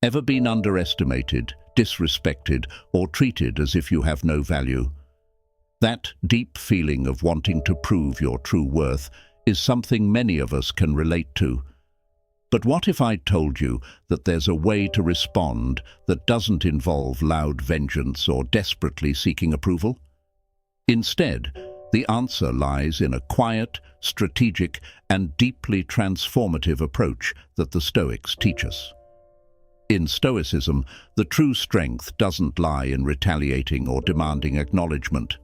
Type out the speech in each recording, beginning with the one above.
Ever been underestimated, disrespected, or treated as if you have no value? That deep feeling of wanting to prove your true worth is something many of us can relate to. But what if I told you that there's a way to respond that doesn't involve loud vengeance or desperately seeking approval? Instead, the answer lies in a quiet, strategic, and deeply transformative approach that the Stoics teach us. In Stoicism, the true strength doesn't lie in retaliating or demanding acknowledgement.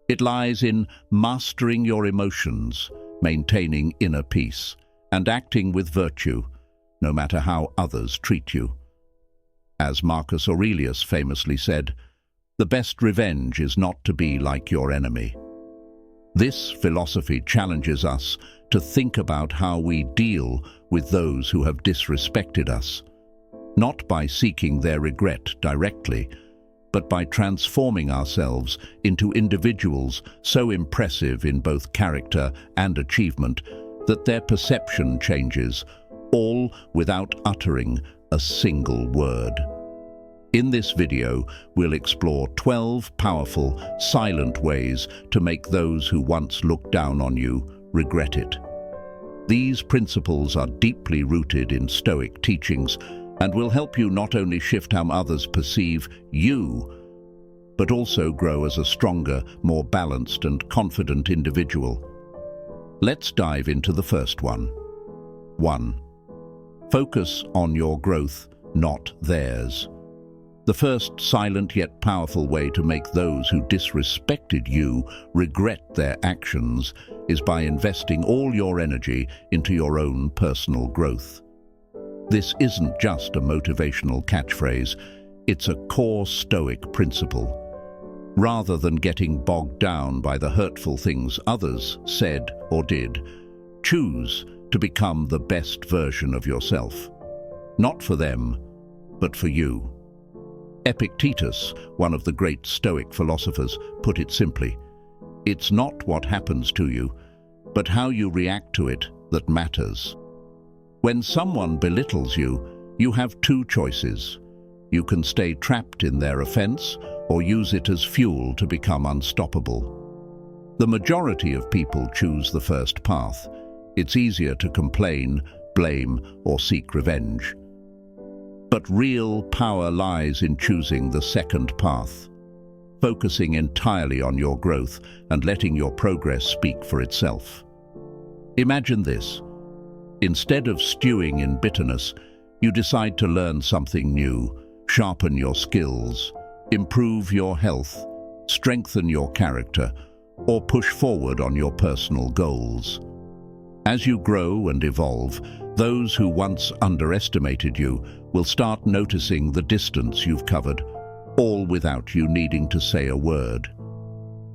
It lies in mastering your emotions, maintaining inner peace, and acting with virtue, no matter how others treat you. As Marcus Aurelius famously said, "The best revenge is not to be like your enemy." This philosophy challenges us to think about how we deal with those who have disrespected us, not by seeking their regret directly, but by transforming ourselves into individuals so impressive in both character and achievement that their perception changes, all without uttering a single word. In this video, we'll explore 12 powerful, silent ways to make those who once looked down on you regret it. These principles are deeply rooted in Stoic teachings and will help you not only shift how others perceive you, but also grow as a stronger, more balanced and confident individual. Let's dive into the first one. 1. Focus on your growth, not theirs. The first silent yet powerful way to make those who disrespected you regret their actions is by investing all your energy into your own personal growth. This isn't just a motivational catchphrase, it's a core Stoic principle. Rather than getting bogged down by the hurtful things others said or did, choose to become the best version of yourself. Not for them, but for you. Epictetus, one of the great Stoic philosophers, put it simply, "It's not what happens to you, but how you react to it that matters." When someone belittles you, you have two choices. You can stay trapped in their offense or use it as fuel to become unstoppable. The majority of people choose the first path. It's easier to complain, blame, or seek revenge. But real power lies in choosing the second path, focusing entirely on your growth and letting your progress speak for itself. Imagine this. Instead of stewing in bitterness, you decide to learn something new, sharpen your skills, improve your health, strengthen your character, or push forward on your personal goals. As you grow and evolve, those who once underestimated you will start noticing the distance you've covered, all without you needing to say a word.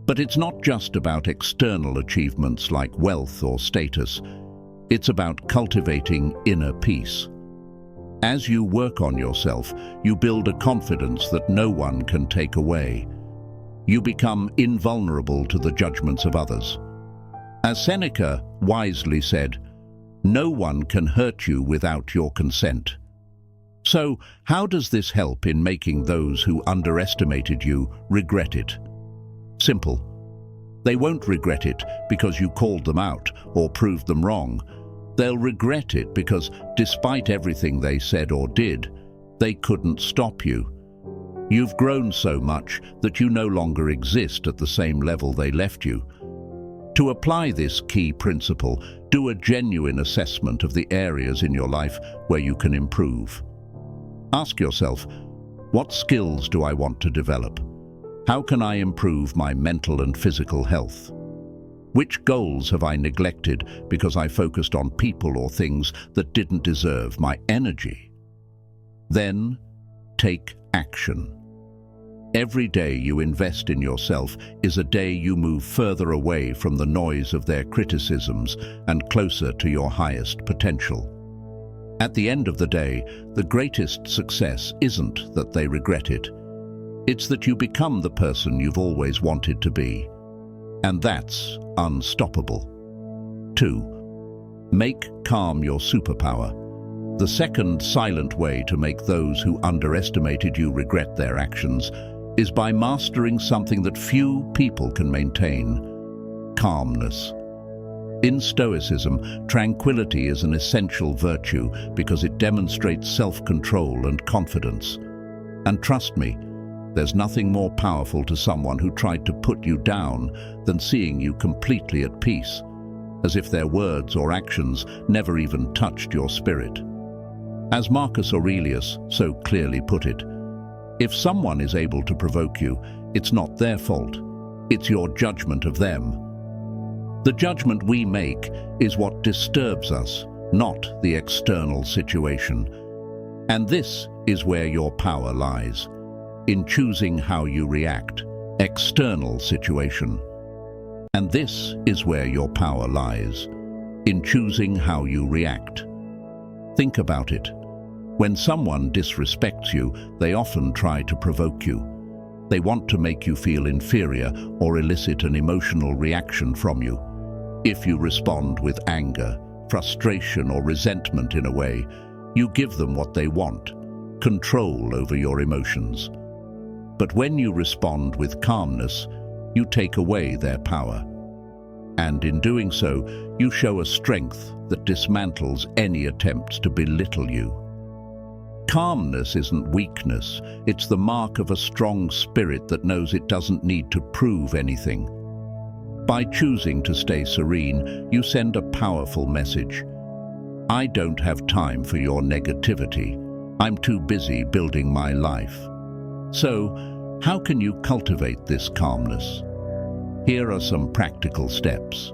But it's not just about external achievements like wealth or status. It's about cultivating inner peace. As you work on yourself, you build a confidence that no one can take away. You become invulnerable to the judgments of others. As Seneca wisely said, "No one can hurt you without your consent." So, how does this help in making those who underestimated you regret it? Simple. They won't regret it because you called them out or proved them wrong. They'll regret it because, despite everything they said or did, they couldn't stop you. You've grown so much that you no longer exist at the same level they left you. To apply this key principle, do a genuine assessment of the areas in your life where you can improve. Ask yourself, what skills do I want to develop? How can I improve my mental and physical health? Which goals have I neglected because I focused on people or things that didn't deserve my energy? Then, take action. Every day you invest in yourself is a day you move further away from the noise of their criticisms and closer to your highest potential. At the end of the day, the greatest success isn't that they regret it. It's that you become the person you've always wanted to be. And that's unstoppable. 2. Make calm your superpower. The second silent way to make those who underestimated you regret their actions is by mastering something that few people can maintain: calmness. In Stoicism, tranquility is an essential virtue because it demonstrates self-control and confidence. And trust me, there's nothing more powerful to someone who tried to put you down than seeing you completely at peace, as if their words or actions never even touched your spirit. As Marcus Aurelius so clearly put it, if someone is able to provoke you, it's not their fault, it's your judgment of them. The judgment we make is what disturbs us, not the external situation. And this is where your power lies, in choosing how you react. External situation. And this is where your power lies, in choosing how you react. Think about it. When someone disrespects you, they often try to provoke you. They want to make you feel inferior or elicit an emotional reaction from you. If you respond with anger, frustration, or resentment in a way, you give them what they want, control over your emotions. But when you respond with calmness, you take away their power. And in doing so, you show a strength that dismantles any attempts to belittle you. Calmness isn't weakness, it's the mark of a strong spirit that knows it doesn't need to prove anything. By choosing to stay serene, you send a powerful message. I don't have time for your negativity. I'm too busy building my life. So, how can you cultivate this calmness? Here are some practical steps.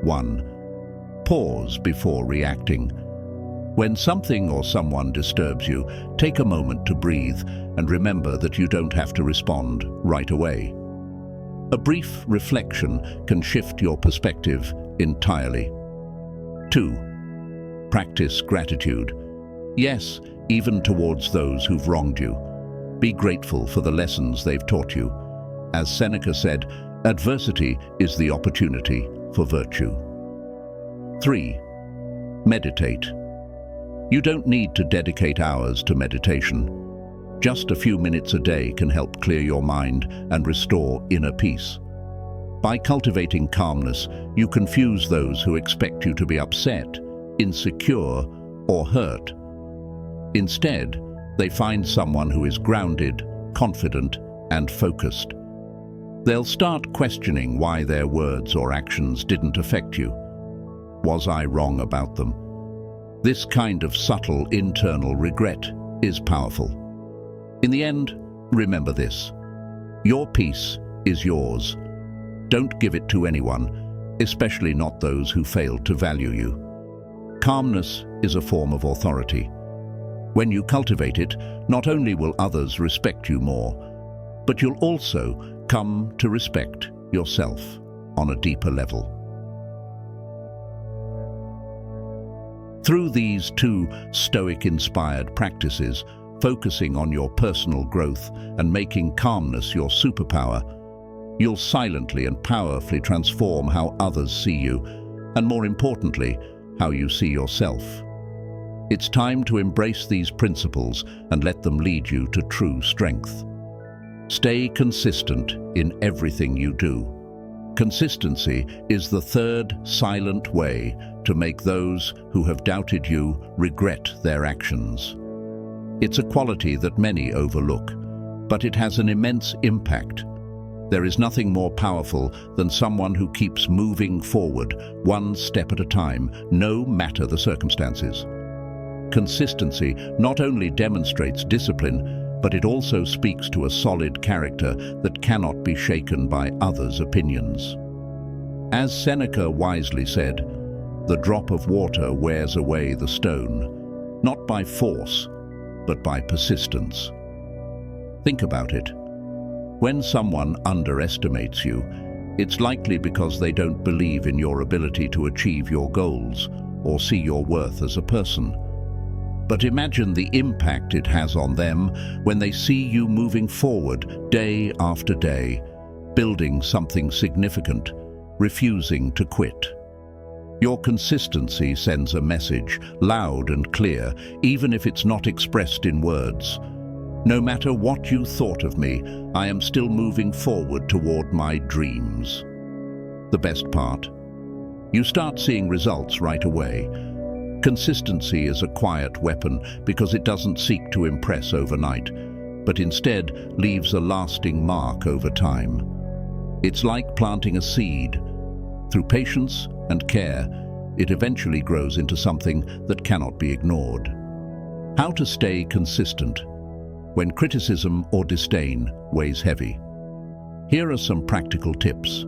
1. Pause before reacting. When something or someone disturbs you, take a moment to breathe and remember that you don't have to respond right away. A brief reflection can shift your perspective entirely. 2. Practice gratitude. Yes, even towards those who've wronged you. Be grateful for the lessons they've taught you. As Seneca said, adversity is the opportunity for virtue. 3. Meditate. You don't need to dedicate hours to meditation. Just a few minutes a day can help clear your mind and restore inner peace. By cultivating calmness, you confuse those who expect you to be upset, insecure, or hurt. Instead, they find someone who is grounded, confident, and focused. They'll start questioning why their words or actions didn't affect you. Was I wrong about them? This kind of subtle internal regret is powerful. In the end, remember this: your peace is yours. Don't give it to anyone, especially not those who failed to value you. Calmness is a form of authority. When you cultivate it, not only will others respect you more, but you'll also come to respect yourself on a deeper level. Through these two Stoic-inspired practices, focusing on your personal growth and making calmness your superpower, you'll silently and powerfully transform how others see you, and more importantly, how you see yourself. It's time to embrace these principles and let them lead you to true strength. Stay consistent in everything you do. Consistency is the third silent way to make those who have doubted you regret their actions. It's a quality that many overlook, but it has an immense impact. There is nothing more powerful than someone who keeps moving forward, one step at a time, no matter the circumstances. Consistency not only demonstrates discipline, but it also speaks to a solid character that cannot be shaken by others' opinions. As Seneca wisely said, the drop of water wears away the stone, not by force, but by persistence. Think about it. When someone underestimates you, it's likely because they don't believe in your ability to achieve your goals or see your worth as a person. But imagine the impact it has on them when they see you moving forward day after day, building something significant, refusing to quit. Your consistency sends a message, loud and clear, even if it's not expressed in words. No matter what you thought of me, I am still moving forward toward my dreams. The best part? You start seeing results right away. Consistency is a quiet weapon because it doesn't seek to impress overnight, but instead leaves a lasting mark over time. It's like planting a seed. Through patience and care, it eventually grows into something that cannot be ignored. How to stay consistent when criticism or disdain weighs heavy. Here are some practical tips.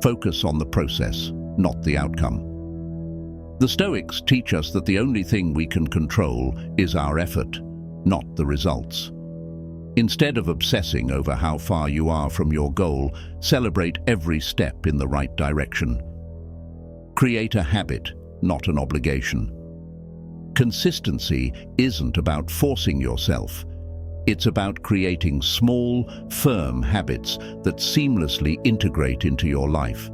Focus on the process, not the outcome. The Stoics teach us that the only thing we can control is our effort, not the results. Instead of obsessing over how far you are from your goal, celebrate every step in the right direction. Create a habit, not an obligation. Consistency isn't about forcing yourself. It's about creating small, firm habits that seamlessly integrate into your life.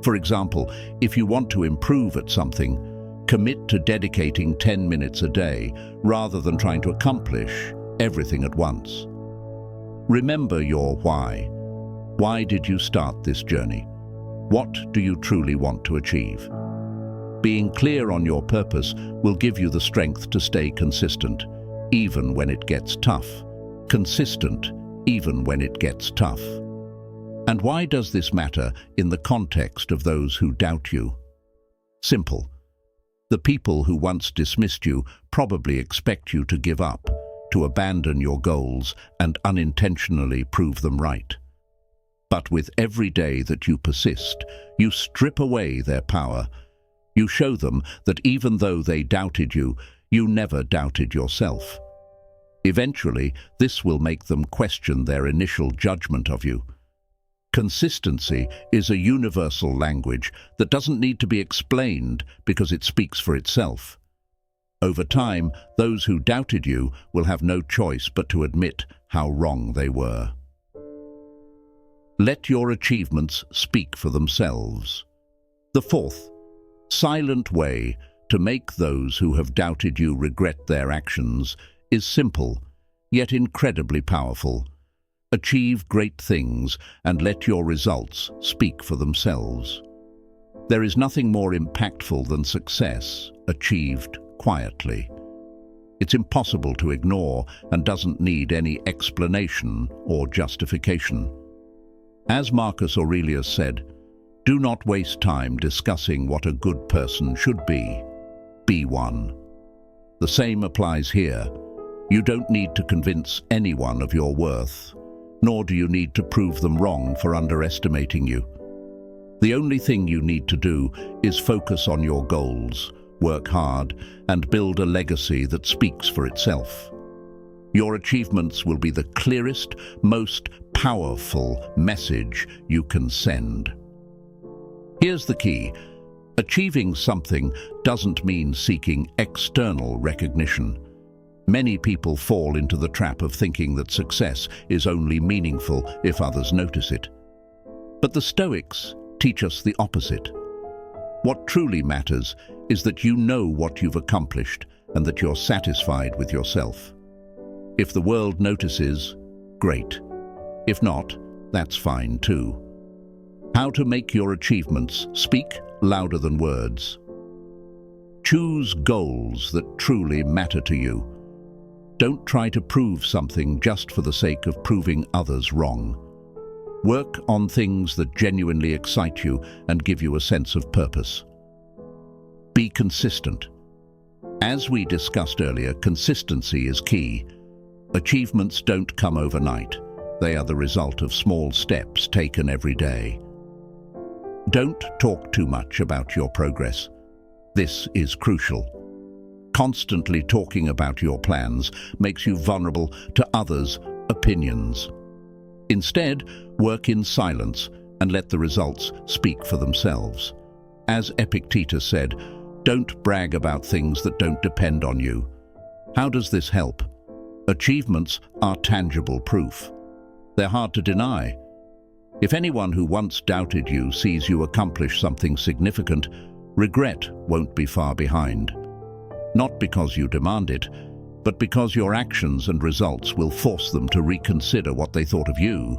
For example, if you want to improve at something, commit to dedicating 10 minutes a day rather than trying to accomplish everything at once. Remember your why. Why did you start this journey? What do you truly want to achieve? Being clear on your purpose will give you the strength to stay consistent, even when it gets tough. Consistent, even when it gets tough. And why does this matter in the context of those who doubt you? Simple. The people who once dismissed you probably expect you to give up, to abandon your goals and unintentionally prove them right. But with every day that you persist, you strip away their power. You show them that even though they doubted you, you never doubted yourself. Eventually, this will make them question their initial judgment of you. Consistency is a universal language that doesn't need to be explained because it speaks for itself. Over time, those who doubted you will have no choice but to admit how wrong they were. Let your achievements speak for themselves. The fourth, silent way to make those who have doubted you regret their actions is simple, yet incredibly powerful. Achieve great things and let your results speak for themselves. There is nothing more impactful than success achieved quietly. It's impossible to ignore and doesn't need any explanation or justification. As Marcus Aurelius said, do not waste time discussing what a good person should be. Be one. The same applies here. You don't need to convince anyone of your worth, nor do you need to prove them wrong for underestimating you. The only thing you need to do is focus on your goals, work hard, and build a legacy that speaks for itself. Your achievements will be the clearest, most powerful message you can send. Here's the key. Achieving something doesn't mean seeking external recognition. Many people fall into the trap of thinking that success is only meaningful if others notice it. But the Stoics teach us the opposite. What truly matters is that you know what you've accomplished and that you're satisfied with yourself. If the world notices, great. If not, that's fine too. How to make your achievements speak louder than words. Choose goals that truly matter to you. Don't try to prove something just for the sake of proving others wrong. Work on things that genuinely excite you and give you a sense of purpose. Be consistent. As we discussed earlier, consistency is key. Achievements don't come overnight. They are the result of small steps taken every day. Don't talk too much about your progress. This is crucial. Constantly talking about your plans makes you vulnerable to others' opinions. Instead, work in silence and let the results speak for themselves. As Epictetus said, don't brag about things that don't depend on you. How does this help? Achievements are tangible proof. They're hard to deny. If anyone who once doubted you sees you accomplish something significant, regret won't be far behind. Not because you demand it, but because your actions and results will force them to reconsider what they thought of you.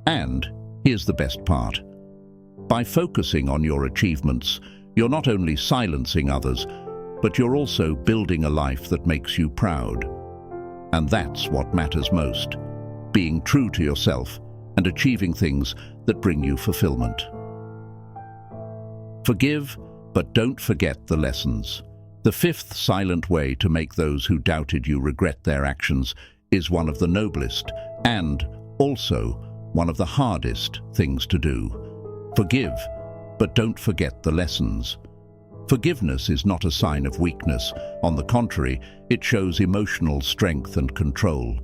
And here's the best part. By focusing on your achievements, you're not only silencing others, but you're also building a life that makes you proud. And that's what matters most, being true to yourself and achieving things that bring you fulfillment. Forgive, but don't forget the lessons. The fifth silent way to make those who doubted you regret their actions is one of the noblest and also one of the hardest things to do. Forgive, but don't forget the lessons. Forgiveness is not a sign of weakness. On the contrary, it shows emotional strength and control.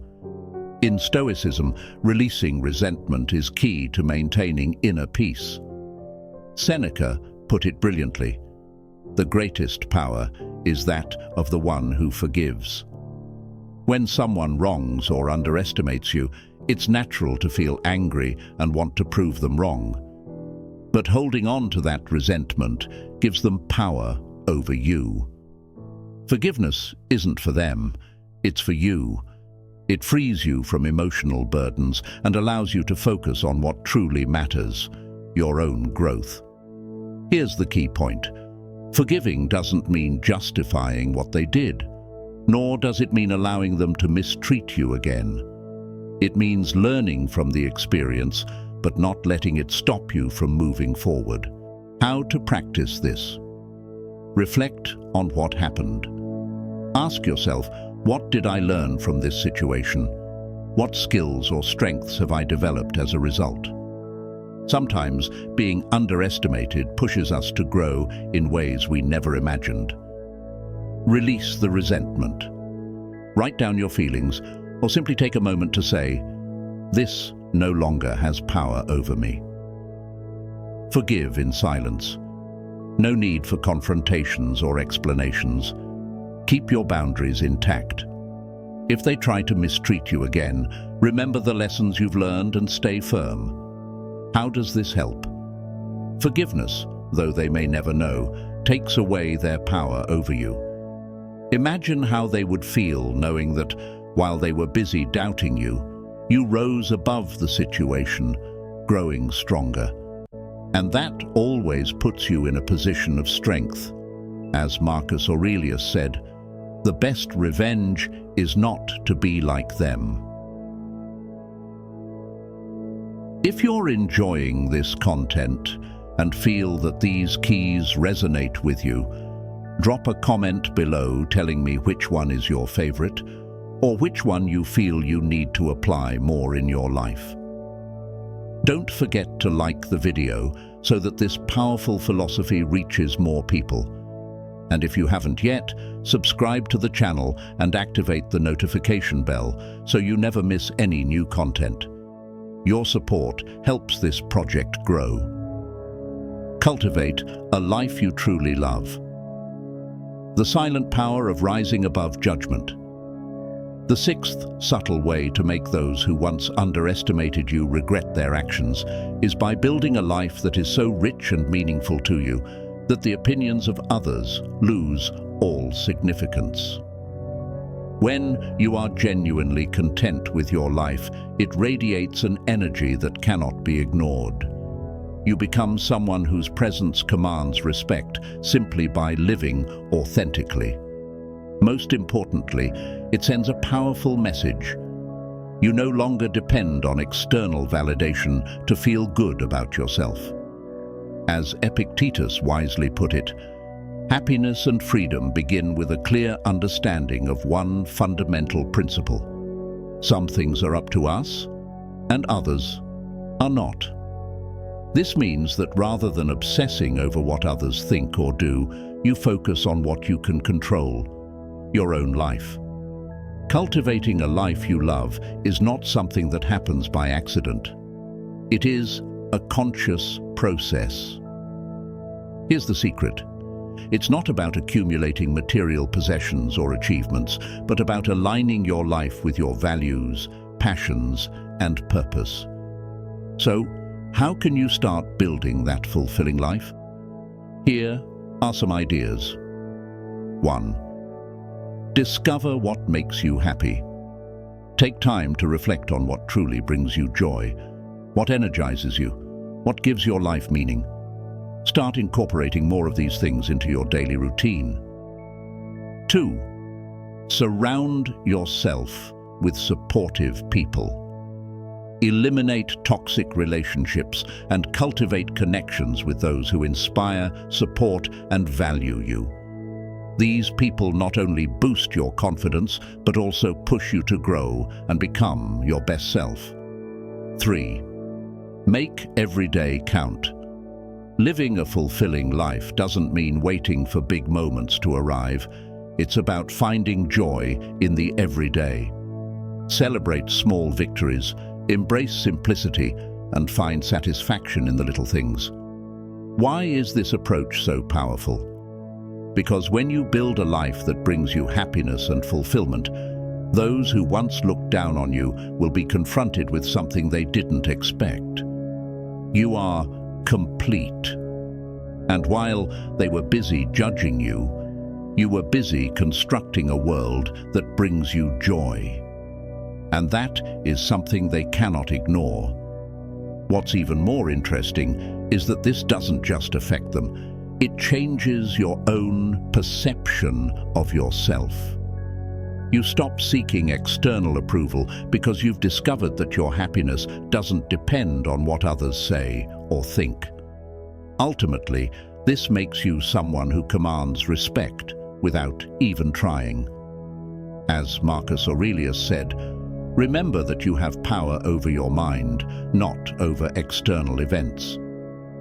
In Stoicism, releasing resentment is key to maintaining inner peace. Seneca put it brilliantly. The greatest power is that of the one who forgives. When someone wrongs or underestimates you, it's natural to feel angry and want to prove them wrong. But holding on to that resentment gives them power over you. Forgiveness isn't for them, it's for you. It frees you from emotional burdens and allows you to focus on what truly matters, your own growth. Here's the key point. Forgiving doesn't mean justifying what they did, nor does it mean allowing them to mistreat you again. It means learning from the experience, but not letting it stop you from moving forward. How to practice this? Reflect on what happened. Ask yourself, what did I learn from this situation? What skills or strengths have I developed as a result? Sometimes being underestimated pushes us to grow in ways we never imagined. Release the resentment. Write down your feelings, or simply take a moment to say, "This no longer has power over me." Forgive in silence. No need for confrontations or explanations. Keep your boundaries intact. If they try to mistreat you again, remember the lessons you've learned and stay firm. How does this help? Forgiveness, though they may never know, takes away their power over you. Imagine how they would feel knowing that, while they were busy doubting you, you rose above the situation, growing stronger. And that always puts you in a position of strength. As Marcus Aurelius said, "The best revenge is not to be like them." If you're enjoying this content and feel that these keys resonate with you, drop a comment below telling me which one is your favorite or which one you feel you need to apply more in your life. Don't forget to like the video so that this powerful philosophy reaches more people. And if you haven't yet, subscribe to the channel and activate the notification bell so you never miss any new content. Your support helps this project grow. Cultivate a life you truly love. The silent power of rising above judgment. The sixth subtle way to make those who once underestimated you regret their actions is by building a life that is so rich and meaningful to you that the opinions of others lose all significance. When you are genuinely content with your life, it radiates an energy that cannot be ignored. You become someone whose presence commands respect simply by living authentically. Most importantly, it sends a powerful message. You no longer depend on external validation to feel good about yourself. As Epictetus wisely put it, happiness and freedom begin with a clear understanding of one fundamental principle. Some things are up to us, and others are not. This means that rather than obsessing over what others think or do, you focus on what you can control, your own life. Cultivating a life you love is not something that happens by accident. It is a conscious process. Here's the secret. It's not about accumulating material possessions or achievements, but about aligning your life with your values, passions, and purpose. So, how can you start building that fulfilling life? Here are some ideas. 1. Discover what makes you happy. Take time to reflect on what truly brings you joy, what energizes you, what gives your life meaning. Start incorporating more of these things into your daily routine. 2. Surround yourself with supportive people. Eliminate toxic relationships and cultivate connections with those who inspire, support, and value you. These people not only boost your confidence, but also push you to grow and become your best self. 3. Make every day count. Living a fulfilling life doesn't mean waiting for big moments to arrive. It's about finding joy in the everyday. Celebrate small victories, embrace simplicity, and find satisfaction in the little things. Why is this approach so powerful? Because when you build a life that brings you happiness and fulfillment, those who once looked down on you will be confronted with something they didn't expect. You are complete. And while they were busy judging you, you were busy constructing a world that brings you joy. And that is something they cannot ignore. What's even more interesting is that this doesn't just affect them. It changes your own perception of yourself. You stop seeking external approval because you've discovered that your happiness doesn't depend on what others say or think. Ultimately, this makes you someone who commands respect without even trying. As Marcus Aurelius said, remember that you have power over your mind, not over external events.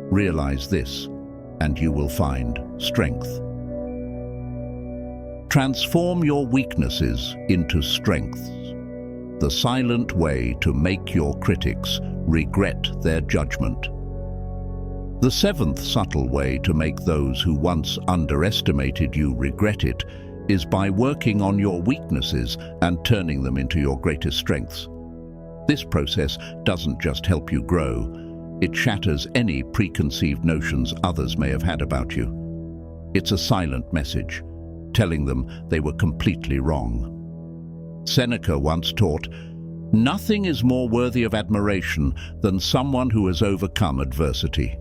Realize this, and you will find strength. Transform your weaknesses into strengths. The silent way to make your critics regret their judgment. The seventh subtle way to make those who once underestimated you regret it is by working on your weaknesses and turning them into your greatest strengths. This process doesn't just help you grow, it shatters any preconceived notions others may have had about you. It's a silent message, telling them they were completely wrong. Seneca once taught, "Nothing is more worthy of admiration than someone who has overcome adversity."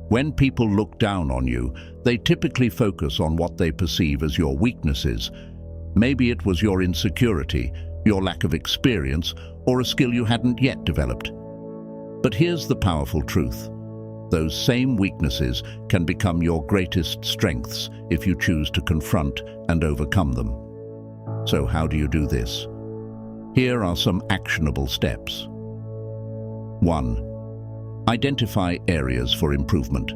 When people look down on you, they typically focus on what they perceive as your weaknesses. Maybe it was your insecurity, your lack of experience, or a skill you hadn't yet developed. But here's the powerful truth. Those same weaknesses can become your greatest strengths if you choose to confront and overcome them. So how do you do this? Here are some actionable steps. 1. Identify areas for improvement.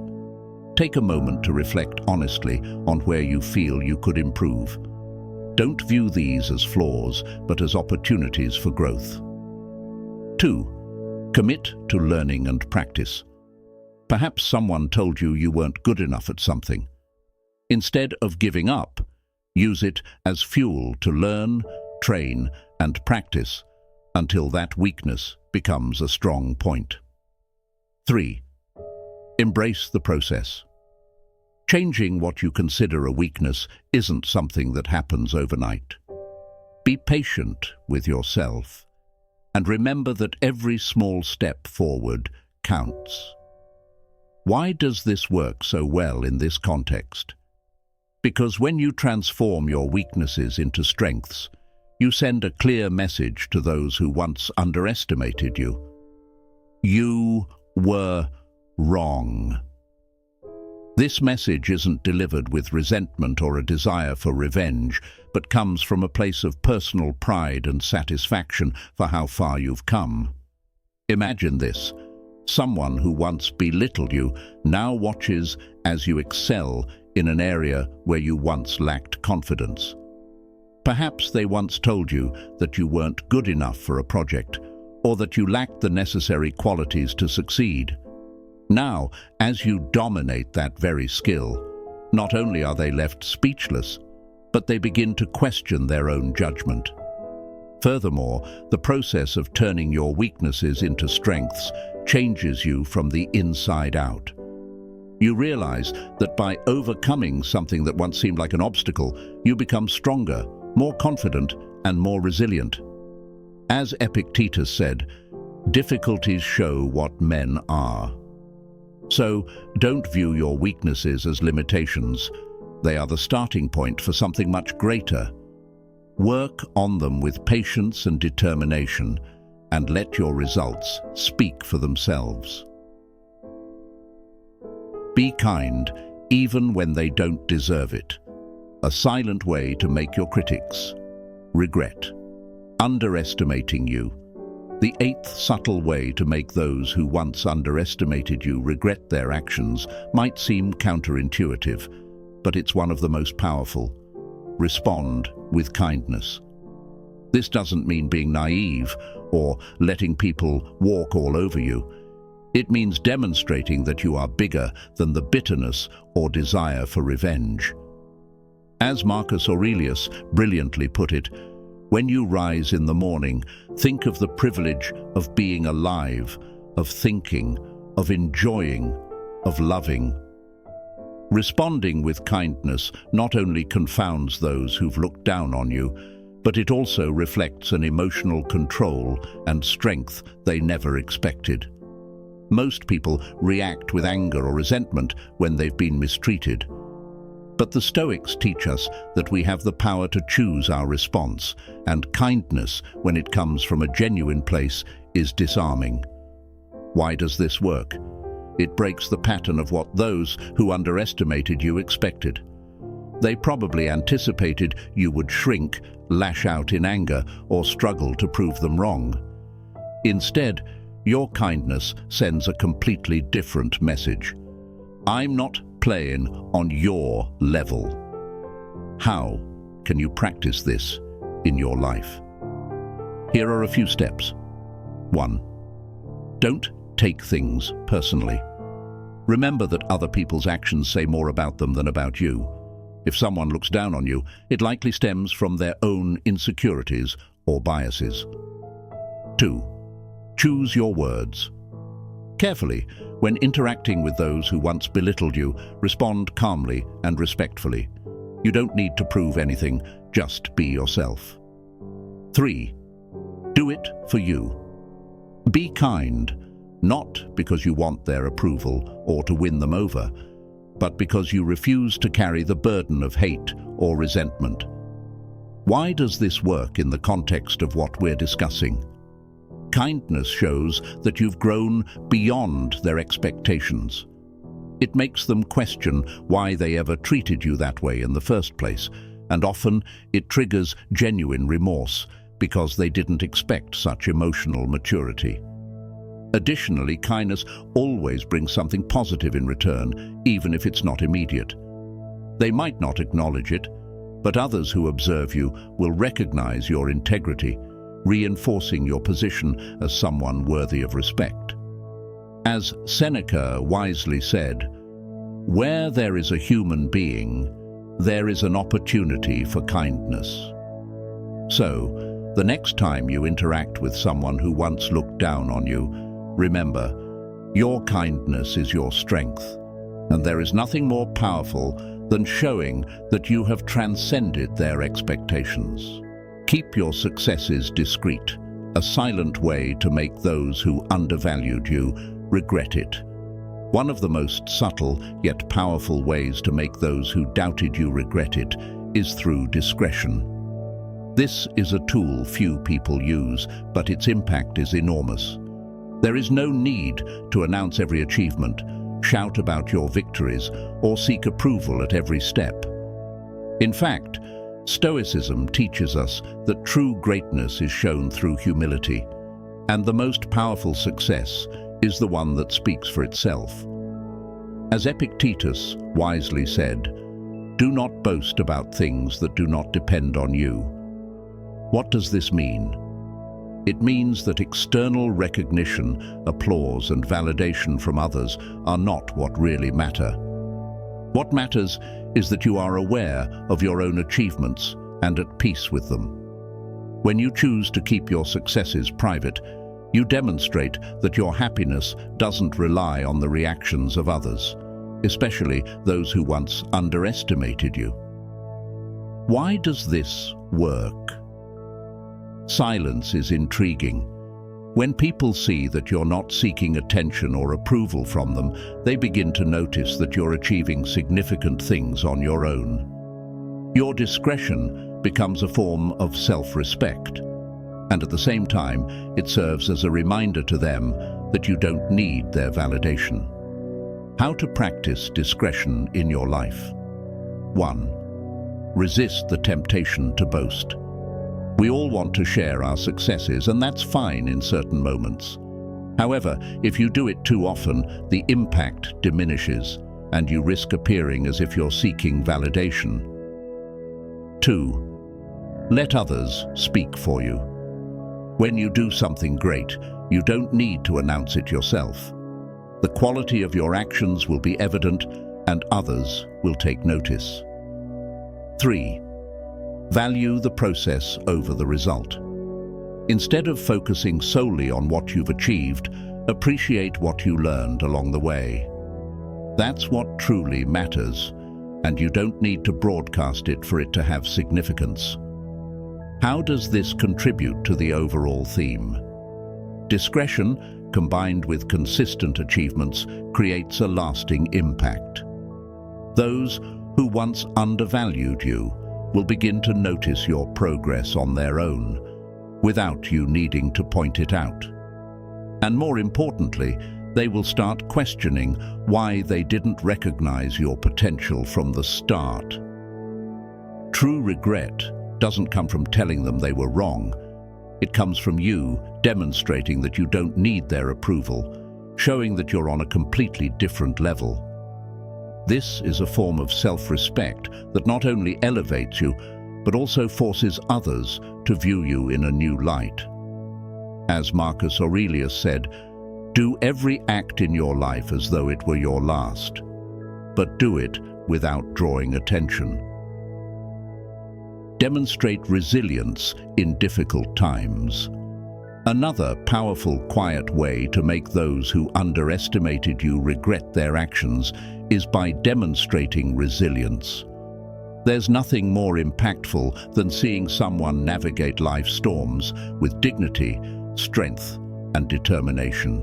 Take a moment to reflect honestly on where you feel you could improve. Don't view these as flaws, but as opportunities for growth. 2. Commit to learning and practice. Perhaps someone told you you weren't good enough at something. Instead of giving up, use it as fuel to learn, train, and practice until that weakness becomes a strong point. 3. Embrace the process. Changing what you consider a weakness isn't something that happens overnight. Be patient with yourself, and remember that every small step forward counts. Why does this work so well in this context? Because when you transform your weaknesses into strengths, you send a clear message to those who once underestimated you. You were wrong. This message isn't delivered with resentment or a desire for revenge, but comes from a place of personal pride and satisfaction for how far you've come. Imagine this. Someone who once belittled you now watches as you excel in an area where you once lacked confidence. Perhaps they once told you that you weren't good enough for a project, or that you lacked the necessary qualities to succeed. Now, as you dominate that very skill, not only are they left speechless, but they begin to question their own judgment. Furthermore, the process of turning your weaknesses into strengths changes you from the inside out. You realize that by overcoming something that once seemed like an obstacle, you become stronger, more confident, and more resilient. As Epictetus said, difficulties show what men are. So, don't view your weaknesses as limitations. They are the starting point for something much greater. Work on them with patience and determination, and let your results speak for themselves. Be kind, even when they don't deserve it. A silent way to make your critics regret underestimating you. The eighth subtle way to make those who once underestimated you regret their actions might seem counterintuitive, but it's one of the most powerful. Respond with kindness. This doesn't mean being naive or letting people walk all over you. It means demonstrating that you are bigger than the bitterness or desire for revenge. As Marcus Aurelius brilliantly put it, when you rise in the morning, think of the privilege of being alive, of thinking, of enjoying, of loving. Responding with kindness not only confounds those who've looked down on you, but it also reflects an emotional control and strength they never expected. Most people react with anger or resentment when they've been mistreated. But the Stoics teach us that we have the power to choose our response, and kindness, when it comes from a genuine place, is disarming. Why does this work? It breaks the pattern of what those who underestimated you expected. They probably anticipated you would shrink, lash out in anger, or struggle to prove them wrong. Instead, your kindness sends a completely different message. I'm not playing on your level. How can you practice this in your life? Here are a few steps. 1. Don't take things personally. Remember that other people's actions say more about them than about you. If someone looks down on you, it likely stems from their own insecurities or biases. 2. Choose your words. Carefully, when interacting with those who once belittled you, respond calmly and respectfully. You don't need to prove anything, just be yourself. 3. Do it for you. Be kind, not because you want their approval or to win them over, but because you refuse to carry the burden of hate or resentment. Why does this work in the context of what we're discussing? Kindness shows that you've grown beyond their expectations. It makes them question why they ever treated you that way in the first place, and often it triggers genuine remorse because they didn't expect such emotional maturity. Additionally, kindness always brings something positive in return, even if it's not immediate. They might not acknowledge it, but others who observe you will recognize your integrity, reinforcing your position as someone worthy of respect. As Seneca wisely said, "Where there is a human being, there is an opportunity for kindness." So, the next time you interact with someone who once looked down on you, remember, your kindness is your strength, and there is nothing more powerful than showing that you have transcended their expectations. Keep your successes discreet, a silent way to make those who undervalued you regret it. One of the most subtle yet powerful ways to make those who doubted you regret it is through discretion. This is a tool few people use, but its impact is enormous. There is no need to announce every achievement, shout about your victories, or seek approval at every step. In fact, Stoicism teaches us that true greatness is shown through humility, and the most powerful success is the one that speaks for itself. As Epictetus wisely said, "Do not boast about things that do not depend on you." What does this mean? It means that external recognition, applause, and validation from others are not what really matter. What matters is that you are aware of your own achievements and at peace with them. When you choose to keep your successes private, you demonstrate that your happiness doesn't rely on the reactions of others. especially those who once underestimated you. Why does this work? Silence is intriguing. When people see that you're not seeking attention or approval from them, they begin to notice that you're achieving significant things on your own. Your discretion becomes a form of self-respect, and at the same time, it serves as a reminder to them that you don't need their validation. How to practice discretion in your life? 1. Resist the temptation to boast. We all want to share our successes, and that's fine in certain moments. However, if you do it too often, the impact diminishes, and you risk appearing as if you're seeking validation. 2. Let others speak for you. When you do something great, you don't need to announce it yourself. The quality of your actions will be evident, and others will take notice. 3. Value the process over the result. Instead of focusing solely on what you've achieved, appreciate what you learned along the way. That's what truly matters, and you don't need to broadcast it for it to have significance. How does this contribute to the overall theme? Discretion, combined with consistent achievements, creates a lasting impact. Those who once undervalued you will begin to notice your progress on their own, without you needing to point it out. And more importantly, they will start questioning why they didn't recognize your potential from the start. True regret doesn't come from telling them they were wrong. It comes from you demonstrating that you don't need their approval, showing that you're on a completely different level. This is a form of self-respect that not only elevates you, but also forces others to view you in a new light. As Marcus Aurelius said, "Do every act in your life as though it were your last, but do it without drawing attention." Demonstrate resilience in difficult times. Another powerful, quiet way to make those who underestimated you regret their actions is by demonstrating resilience. There's nothing more impactful than seeing someone navigate life's storms with dignity, strength, and determination.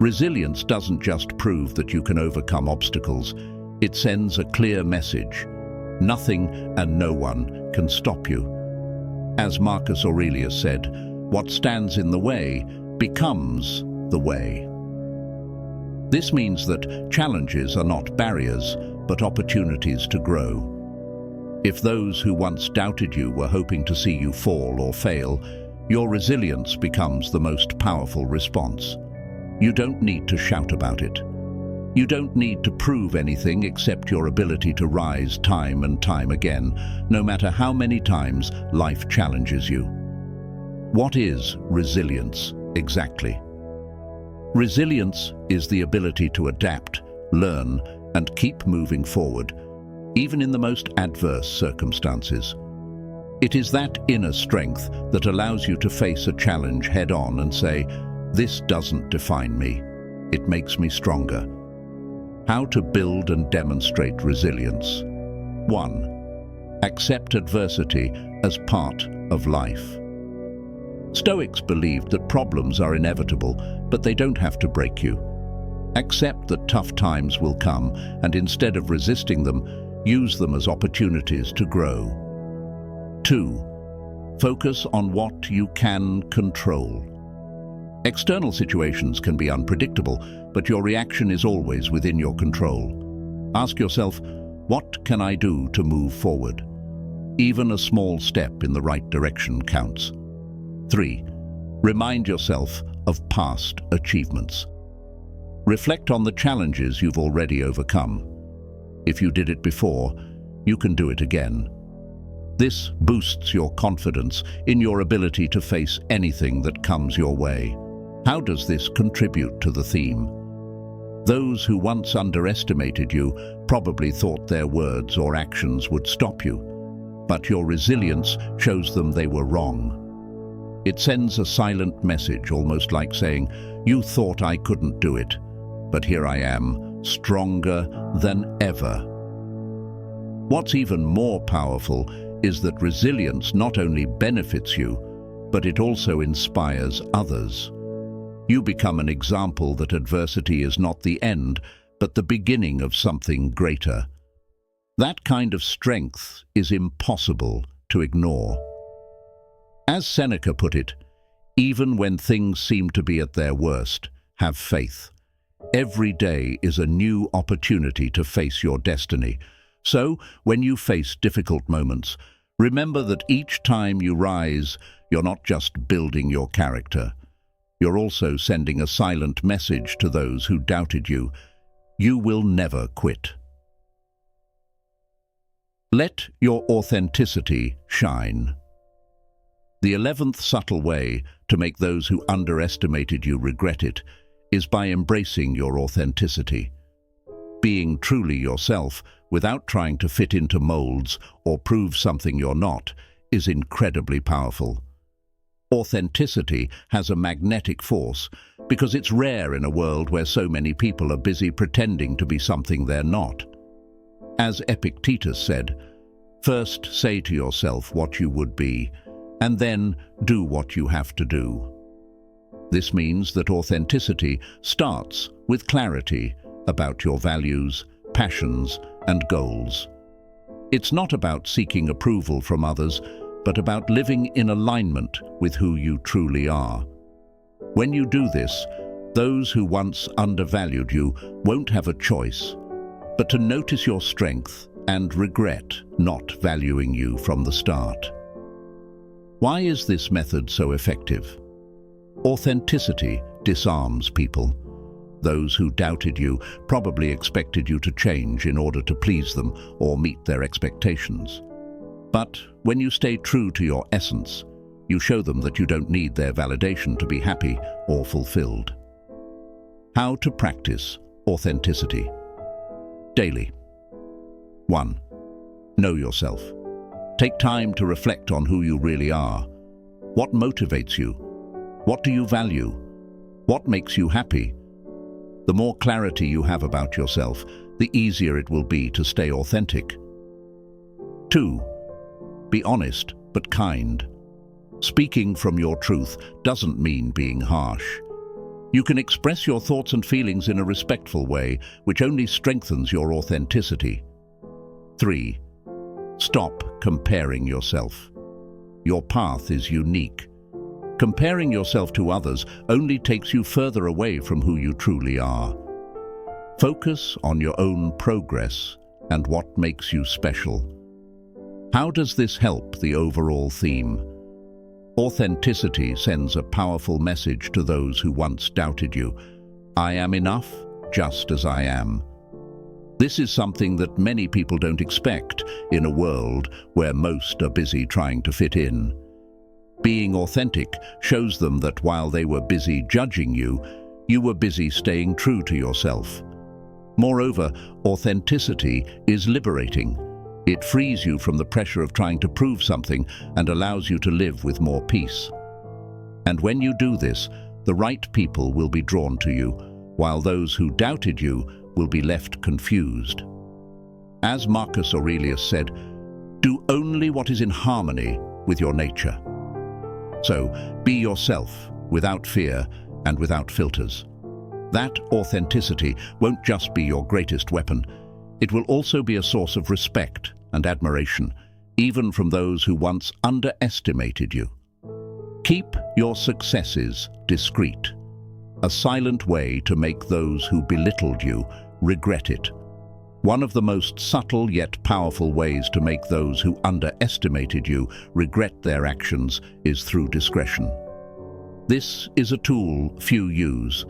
Resilience doesn't just prove that you can overcome obstacles, it sends a clear message. Nothing and no one can stop you. As Marcus Aurelius said, "What stands in the way becomes the way." This means that challenges are not barriers, but opportunities to grow. If those who once doubted you were hoping to see you fall or fail, your resilience becomes the most powerful response. You don't need to shout about it. You don't need to prove anything except your ability to rise time and time again, no matter how many times life challenges you. What is resilience exactly? Resilience is the ability to adapt, learn, and keep moving forward, even in the most adverse circumstances. It is that inner strength that allows you to face a challenge head-on and say, "This doesn't define me. It makes me stronger." How to build and demonstrate resilience. 1. Accept adversity as part of life. Stoics believed that problems are inevitable, but they don't have to break you. Accept that tough times will come, and instead of resisting them, use them as opportunities to grow. 2. Focus on what you can control. External situations can be unpredictable, but your reaction is always within your control. Ask yourself, what can I do to move forward? Even a small step in the right direction counts. 3. Remind yourself of past achievements. Reflect on the challenges you've already overcome. If you did it before, you can do it again. This boosts your confidence in your ability to face anything that comes your way. How does this contribute to the theme? Those who once underestimated you probably thought their words or actions would stop you, but your resilience shows them they were wrong. It sends a silent message, almost like saying, "You thought I couldn't do it, but here I am, stronger than ever. What's even more powerful is that resilience not only benefits you, but it also inspires others. You become an example that adversity is not the end, but the beginning of something greater. That kind of strength is impossible to ignore. As Seneca put it, even when things seem to be at their worst, have faith. Every day is a new opportunity to face your destiny. So, when you face difficult moments, remember that each time you rise, you're not just building your character. You're also sending a silent message to those who doubted you. You will never quit. Let your authenticity shine. The 11th subtle way to make those who underestimated you regret it is by embracing your authenticity. Being truly yourself, without trying to fit into molds or prove something you're not, is incredibly powerful. Authenticity has a magnetic force because it's rare in a world where so many people are busy pretending to be something they're not. As Epictetus said, first say to yourself what you would be, and then do what you have to do. This means that authenticity starts with clarity about your values, passions, and goals. It's not about seeking approval from others, but about living in alignment with who you truly are. When you do this, those who once undervalued you won't have a choice but to notice your strength and regret not valuing you from the start. Why is this method so effective? Authenticity disarms people. Those who doubted you probably expected you to change in order to please them or meet their expectations. But when you stay true to your essence, you show them that you don't need their validation to be happy or fulfilled. How to practice authenticity? Daily. 1. Know yourself. Take time to reflect on who you really are. What motivates you? What do you value? What makes you happy? The more clarity you have about yourself, the easier it will be to stay authentic. 2. Be honest but kind. Speaking from your truth doesn't mean being harsh. You can express your thoughts and feelings in a respectful way, which only strengthens your authenticity. 3. Stop comparing yourself. Your path is unique. Comparing yourself to others only takes you further away from who you truly are. Focus on your own progress and what makes you special. How does this help the overall theme? Authenticity sends a powerful message to those who once doubted you. I am enough, just as I am. This is something that many people don't expect in a world where most are busy trying to fit in. Being authentic shows them that while they were busy judging you, you were busy staying true to yourself. Moreover, authenticity is liberating. It frees you from the pressure of trying to prove something and allows you to live with more peace. And when you do this, the right people will be drawn to you, while those who doubted you will be left confused. As Marcus Aurelius said, do only what is in harmony with your nature. So, be yourself, without fear and without filters. That authenticity won't just be your greatest weapon, it will also be a source of respect and admiration, even from those who once underestimated you. Keep your successes discreet, a silent way to make those who belittled you regret it. One of the most subtle yet powerful ways to make those who underestimated you regret their actions is through discretion. This is a tool few use,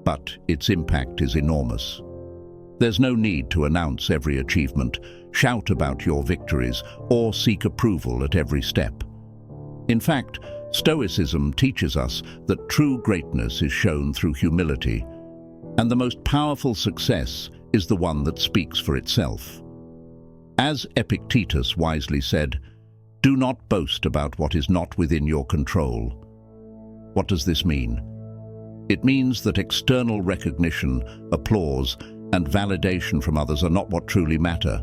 but its impact is enormous. There's no need to announce every achievement, shout about your victories, or seek approval at every step. In fact, Stoicism teaches us that true greatness is shown through humility, and the most powerful success is the one that speaks for itself. As Epictetus wisely said, do not boast about what is not within your control. What does this mean? It means that external recognition, applause, and validation from others are not what truly matter.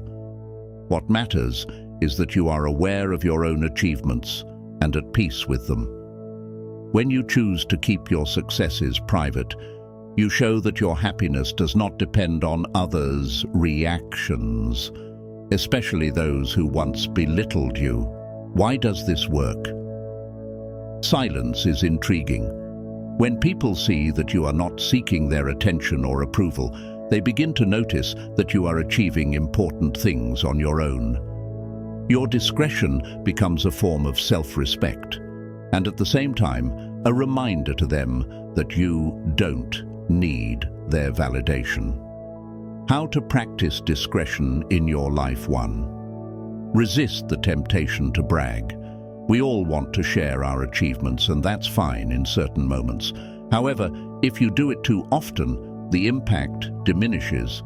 What matters is that you are aware of your own achievements and at peace with them. When you choose to keep your successes private, you show that your happiness does not depend on others' reactions, especially those who once belittled you. Why does this work? Silence is intriguing. When people see that you are not seeking their attention or approval, they begin to notice that you are achieving important things on your own. Your discretion becomes a form of self-respect, and at the same time, a reminder to them that you don't need their validation. How to practice discretion in your life. 1. Resist the temptation to brag. We all want to share our achievements, and that's fine in certain moments. However, if you do it too often, the impact diminishes,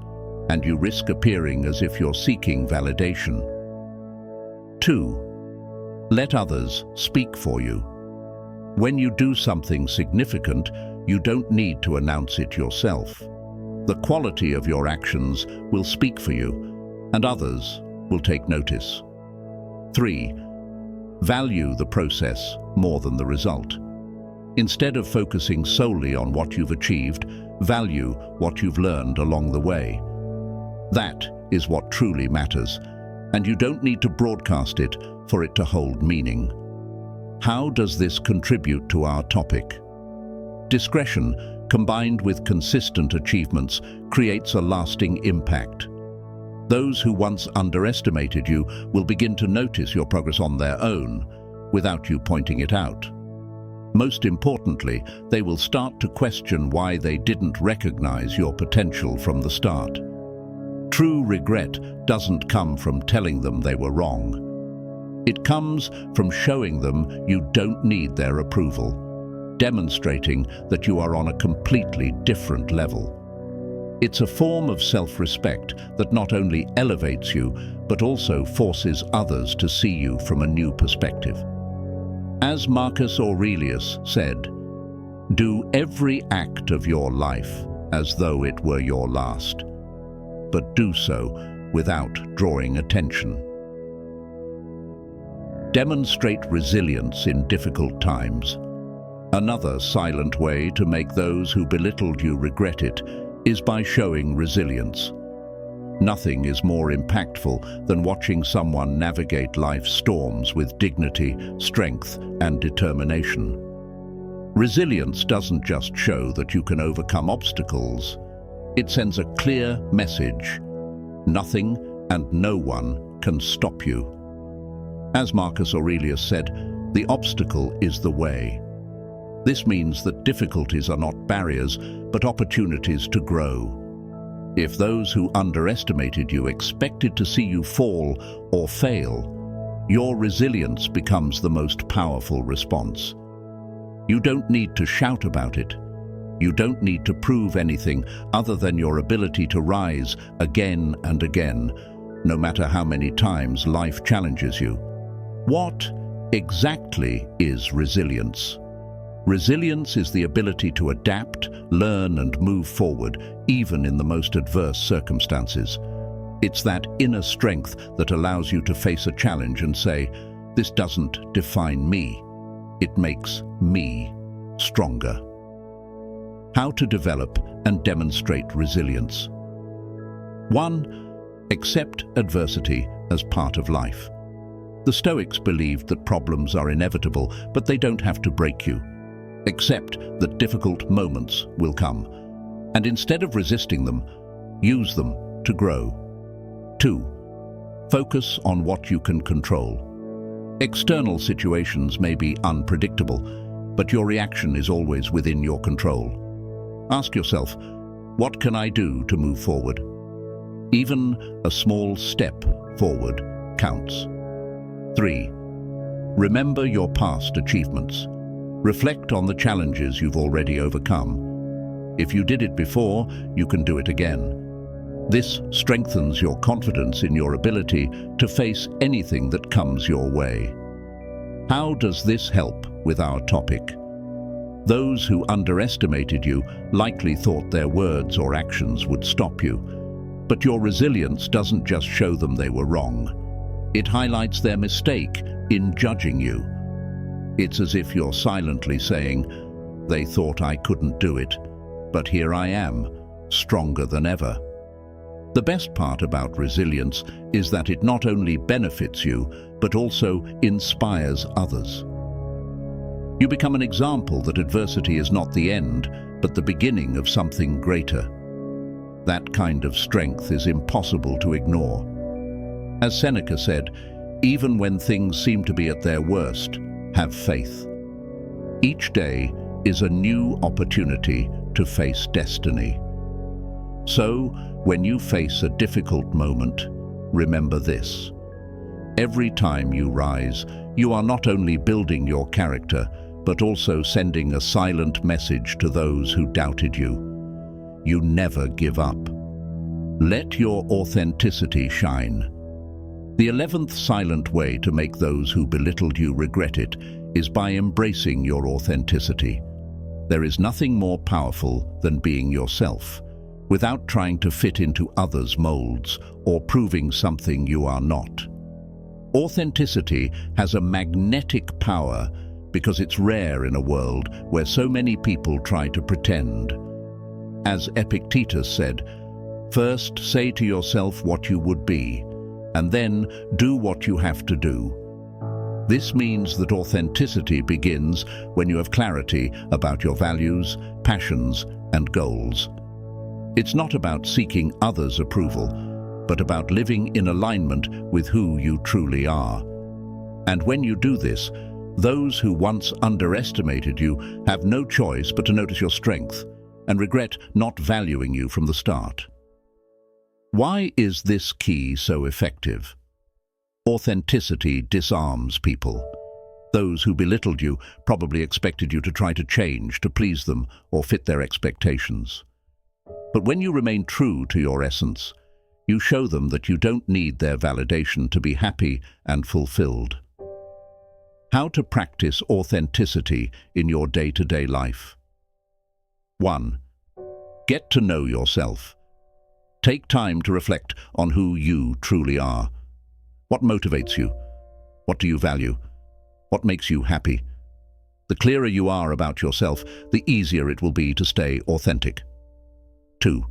and you risk appearing as if you're seeking validation. 2. Let others speak for you. When you do something significant, you don't need to announce it yourself. The quality of your actions will speak for you, and others will take notice. 3. Value the process more than the result. Instead of focusing solely on what you've achieved, value what you've learned along the way. That is what truly matters, and you don't need to broadcast it for it to hold meaning. How does this contribute to our topic? Discretion, combined with consistent achievements, creates a lasting impact. Those who once underestimated you will begin to notice your progress on their own, without you pointing it out. Most importantly, they will start to question why they didn't recognize your potential from the start. True regret doesn't come from telling them they were wrong. It comes from showing them you don't need their approval, demonstrating that you are on a completely different level. It's a form of self-respect that not only elevates you, but also forces others to see you from a new perspective. As Marcus Aurelius said, "Do every act of your life as though it were your last, but do so without drawing attention." Demonstrate resilience in difficult times. Another silent way to make those who belittled you regret it is by showing resilience. Nothing is more impactful than watching someone navigate life's storms with dignity, strength, and determination. Resilience doesn't just show that you can overcome obstacles. It sends a clear message. Nothing and no one can stop you. As Marcus Aurelius said, the obstacle is the way. This means that difficulties are not barriers, but opportunities to grow. If those who underestimated you expected to see you fall or fail, your resilience becomes the most powerful response. You don't need to shout about it. You don't need to prove anything other than your ability to rise again and again, no matter how many times life challenges you. What exactly is resilience? Resilience is the ability to adapt, learn, and move forward, even in the most adverse circumstances. It's that inner strength that allows you to face a challenge and say, "This doesn't define me. It makes me stronger." How to develop and demonstrate resilience. 1. Accept adversity as part of life. The Stoics believed that problems are inevitable, but they don't have to break you. Accept that difficult moments will come, and instead of resisting them, use them to grow. 2. Focus on what you can control. External situations may be unpredictable, but your reaction is always within your control. Ask yourself, what can I do to move forward? Even a small step forward counts. 3. Remember your past achievements. Reflect on the challenges you've already overcome. If you did it before, you can do it again. This strengthens your confidence in your ability to face anything that comes your way. How does this help with our topic? Those who underestimated you likely thought their words or actions would stop you. But your resilience doesn't just show them they were wrong. It highlights their mistake in judging you. It's as if you're silently saying, "They thought I couldn't do it, but here I am, stronger than ever." The best part about resilience is that it not only benefits you, but also inspires others. You become an example that adversity is not the end, but the beginning of something greater. That kind of strength is impossible to ignore. As Seneca said, even when things seem to be at their worst, have faith. Each day is a new opportunity to face destiny. So, when you face a difficult moment, remember this. Every time you rise, you are not only building your character, but also sending a silent message to those who doubted you. You never give up. Let your authenticity shine. The 11th silent way to make those who belittled you regret it is by embracing your authenticity. There is nothing more powerful than being yourself, without trying to fit into others' molds or proving something you are not. Authenticity has a magnetic power because it's rare in a world where so many people try to pretend. As Epictetus said, "First say to yourself what you would be, and then do what you have to do." This means that authenticity begins when you have clarity about your values, passions, and goals. It's not about seeking others' approval, but about living in alignment with who you truly are. And when you do this, those who once underestimated you have no choice but to notice your strength and regret not valuing you from the start. Why is this key so effective? Authenticity disarms people. Those who belittled you probably expected you to try to change, to please them, or fit their expectations. But when you remain true to your essence, you show them that you don't need their validation to be happy and fulfilled. How to practice authenticity in your day-to-day life. 1. Get to know yourself. Take time to reflect on who you truly are. What motivates you? What do you value? What makes you happy? The clearer you are about yourself, the easier it will be to stay authentic. 2.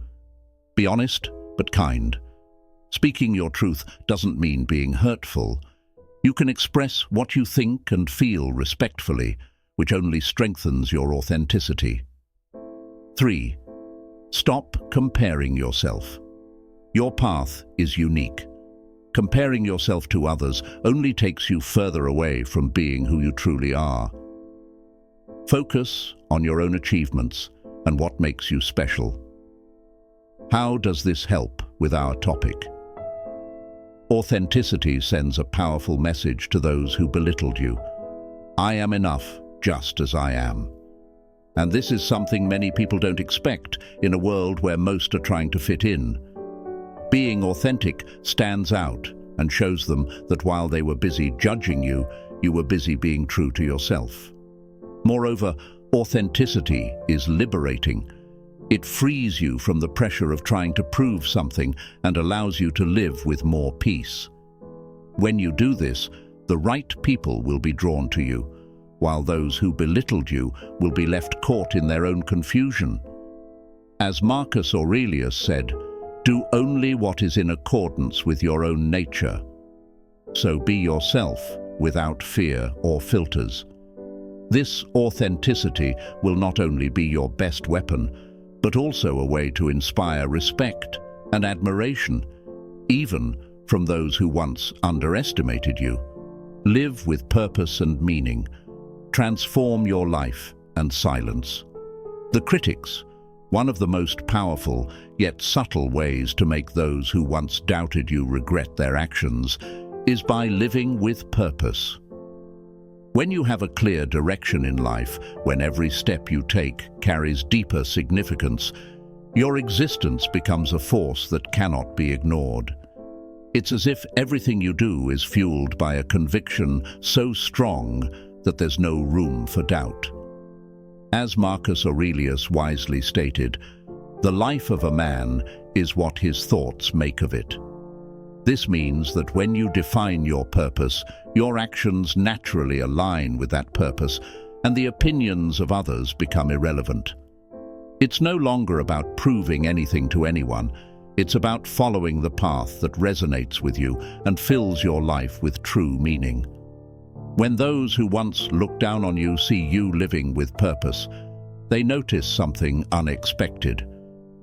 Be honest, but kind. Speaking your truth doesn't mean being hurtful. You can express what you think and feel respectfully, which only strengthens your authenticity. 3. Stop comparing yourself. Your path is unique. Comparing yourself to others only takes you further away from being who you truly are. Focus on your own achievements and what makes you special. How does this help with our topic? Authenticity sends a powerful message to those who belittled you. I am enough just as I am. And this is something many people don't expect in a world where most are trying to fit in. Being authentic stands out and shows them that while they were busy judging you, you were busy being true to yourself. Moreover, authenticity is liberating. It frees you from the pressure of trying to prove something and allows you to live with more peace. When you do this, the right people will be drawn to you, while those who belittled you will be left caught in their own confusion. As Marcus Aurelius said, "Do only what is in accordance with your own nature." So be yourself without fear or filters. This authenticity will not only be your best weapon, but also a way to inspire respect and admiration, even from those who once underestimated you. Live with purpose and meaning. Transform your life and silence the critics. One of the most powerful yet subtle ways to make those who once doubted you regret their actions is by living with purpose. When you have a clear direction in life, when every step you take carries deeper significance, your existence becomes a force that cannot be ignored. It's as if everything you do is fueled by a conviction so strong that there's no room for doubt. As Marcus Aurelius wisely stated, the life of a man is what his thoughts make of it. This means that when you define your purpose, your actions naturally align with that purpose, and the opinions of others become irrelevant. It's no longer about proving anything to anyone. It's about following the path that resonates with you and fills your life with true meaning. When those who once looked down on you see you living with purpose, they notice something unexpected.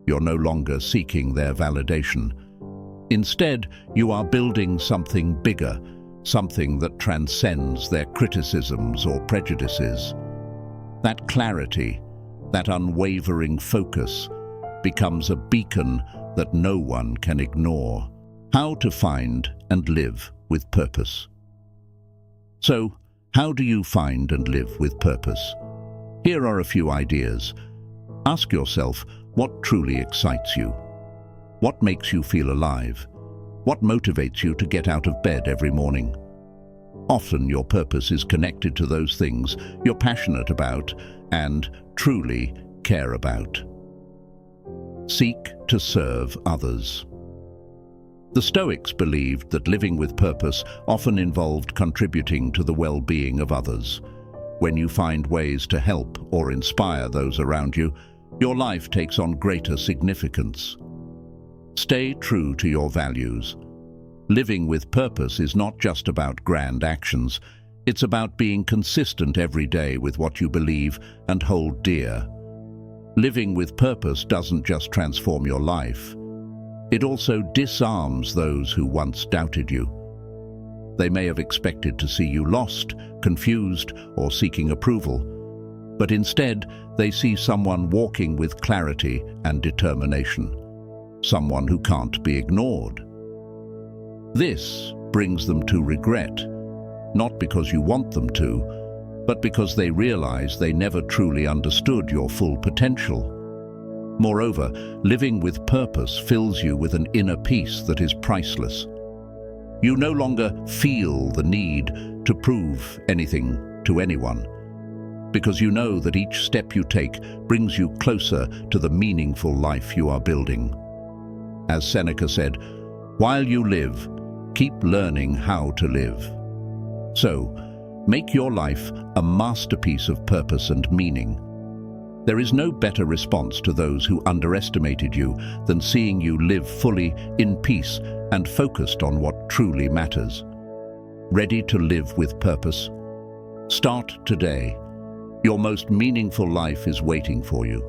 You're no longer seeking their validation. Instead, you are building something bigger, something that transcends their criticisms or prejudices. That clarity, that unwavering focus, becomes a beacon that no one can ignore. How to find and live with purpose. So, how do you find and live with purpose? Here are a few ideas. Ask yourself, what truly excites you? What makes you feel alive? What motivates you to get out of bed every morning? Often your purpose is connected to those things you're passionate about and truly care about. Seek to serve others. The Stoics believed that living with purpose often involved contributing to the well-being of others. When you find ways to help or inspire those around you, your life takes on greater significance. Stay true to your values. Living with purpose is not just about grand actions. It's about being consistent every day with what you believe and hold dear. Living with purpose doesn't just transform your life. It also disarms those who once doubted you. They may have expected to see you lost, confused, or seeking approval, but instead they see someone walking with clarity and determination. Someone who can't be ignored. This brings them to regret, not because you want them to, but because they realize they never truly understood your full potential. Moreover, living with purpose fills you with an inner peace that is priceless. You no longer feel the need to prove anything to anyone, because you know that each step you take brings you closer to the meaningful life you are building. As Seneca said, "While you live, keep learning how to live." So, make your life a masterpiece of purpose and meaning. There is no better response to those who underestimated you than seeing you live fully in peace and focused on what truly matters. Ready to live with purpose? Start today. Your most meaningful life is waiting for you.